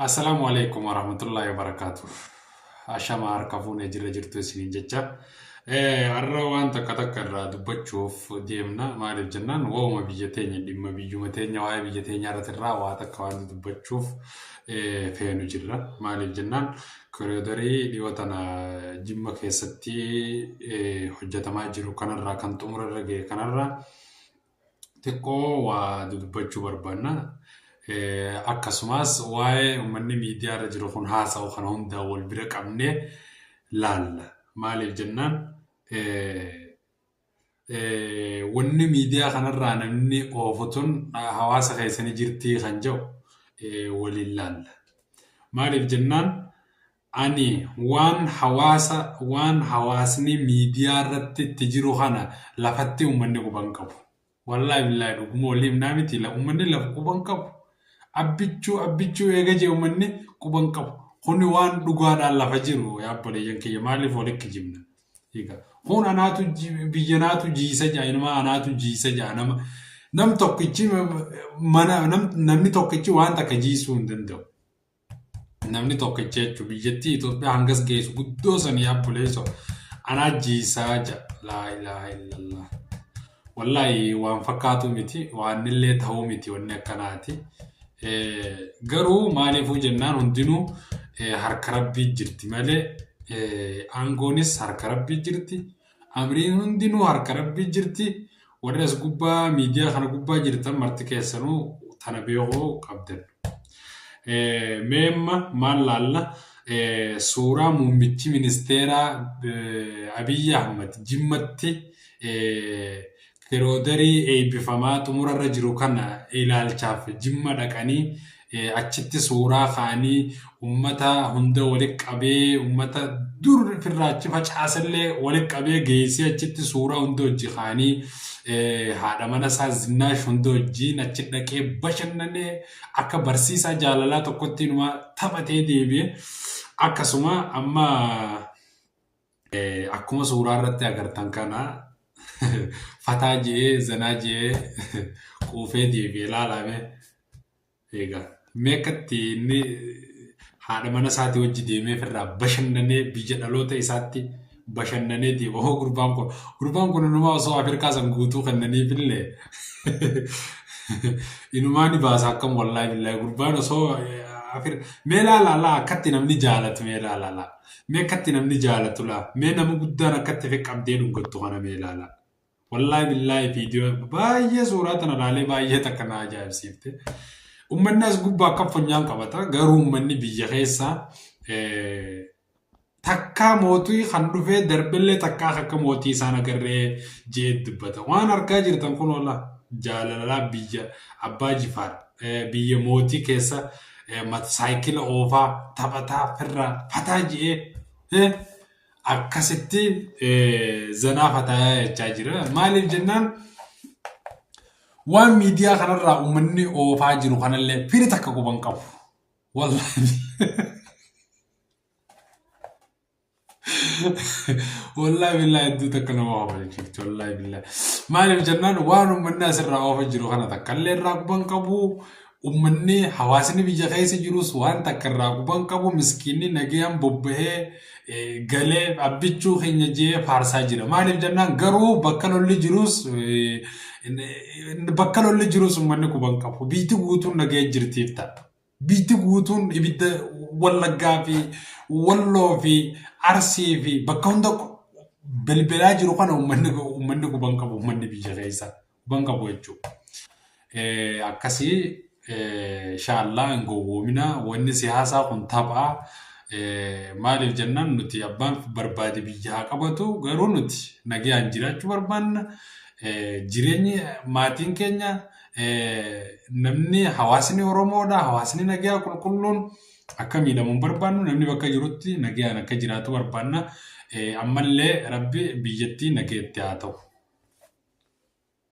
Assalamu alaikum warahmatullahi wabarakatuh. Ashama harkafuun jira jirtu isiniin jecha. Har'a waan takka takka irraa dubbachuuf deemna. Maaliif jennaan waa'uma biyya teenya dhimma biyyuma teenya waa'ee biyya teenya irratti irraa waa takka waan dubbachuuf feenu jirra. Maaliif jennaan koriidarii dhiyoo tana Jimma keessatti hojjetamaa jiru kanarraa kan xumura irra ga'e kanarraa xiqqoo waa dubbachuu barbaanna. Akkasumas waa'ee uummanni miidiyaa irra jiru kun haasa'u kana hundaa wal bira qabnee laalla. Maaliif jennaan wanni miidiyaa kanarraa namni oofutun hawaasa keessanii jirtii kan jedhu waliin laalla. Maaliif jennaan ani waan hawaasni miidiyaa irratti itti jiru kana lafatti uummanni quban qabu. Wallahi billahi dhuguma waliif naamiti uummanni lafa quban qabu. Abbichuu eega jee uummanni quban qabu. Kuni waan dhugaadhaan lafa jiru yaabboleeyyan kiyya maaliif walitti jimna. Kun anaatu biyya naatu jiisa jaa inuma anaatu jiisa jaa nam tokkichi namni tokkichi waan takka jiisuu hin danda'u. Namni tokkichi jechuun biyyattii Itoophiyaa hangas geessu guddoo sanii yaabboleessoo anaa jiisaa jaa laa ilaaha illallah. Wallahi waan fakkaatu miti waan illee ta'uu miti wanni akkanaati. Garuu maaliifuu jennaan hundinuu harka rabbii jirti malee aangoonis harka rabbii jirti. Amriin hundinuu harka rabbii jirti. Warri as gubbaa miidiyaa kana gubbaa jirtan marti keessanuu tana beekuu qabdan. Meemma maal laalla suuraa muummichi ministeeraa Abiyyi Ahmad Jimmatti koriidarii eebbifamaa xumurarra jiru kana ilaalchaaf Jimma dhaqanii achitti suuraa kaanii uummata hunda walitti qabee uummata dur firraachi facaasallee walitti qabee geessee achitti suuraa hunda hojii kaanii haadha mana isaa Zinnaash hunda hojiin achi dhaqee bashannanee akka barsiisaa jaalalaa tokkotti numa taphatee deebi'e. Akkasuma amma akkuma suuraa irratti agartan kana fataa jee zanaa jee quufee deebi'ee laalame egaa meeqatti inni haadha mana isaatii hojii deemee firraa bashannanee biyya dhaloota isaatti bashannanee deema. Gurbaan kun inumaa osoo Afrikaa san guutuu kannaniifillee inumaa ni baasa akkam wallahi billahi gurbaan osoo mee laalaa akkatti namni jaalatu mee laalaa mee akkatti namni jaalatu laa mee nama guddaan akkatti fi qabdee dhungattu kana mee laalaa. Wallahi billahi viidiyoo baay'ee suuraa tana laalee baay'ee takka na ajaa'ibsiifte. Uummanni as gubbaa akka funyaan qabata garuu uummanni biyya keessaa takkaa mootii kan dhufee darbellee takkaa akka mootii isaan agarree jee dubbata. Waan argaa jirtan kun walla jaalalaa biyya abbaa Jifaar biyya mootii keessa saayikila oofaa taphataa firraa fataa jee akkasitti zanaa fataa jechaa jira. Maaliif jennaan waan miidiyaa kanarraa uummanni oofaa jiru kanallee firi takka quban qabu. Wallahi wallahi billahi hedduu takka nama oofa jechuudha. Wallahi billahi maaliif jennaan waan uummanni asirraa oofa jiru kana takkallee irraa quban qabu. Uummanni hawaasni biyya keessa jirus waan takka irraa quban qabu. Miskiinni nagayaan bobba'ee galee abbichuu keenya jee faarsaa jira. Maaliif jennaan garuu bakka lolli jirus uummanni quban qabu. Biitti guutuun nagayee jirtiif ta'a. Biitti guutuun ibidda Wallaggaa fi Walloo fi Arsii fi bakka hunda belbelaa jiru kana uummanni quban qabu. Uummanni biyya keessa quban qabu jechuudha. Akkasii inshallah hin gowwoomina wanni siyaasaa kun taphaa. Maaliif jennaan nuti abbaan barbaade biyya haa qabatu garuu nuti nagayaan jiraachuu barbaanna. Jireenyi maatiin keenya namni hawaasni Oromoodha. Hawaasni nagayaa qulqulluun akka miidhamuun barbaannu namni bakka jirutti nagayaan akka jiraatu barbaanna. Ammallee rabbi biyyattii nagayetti haa ta'u.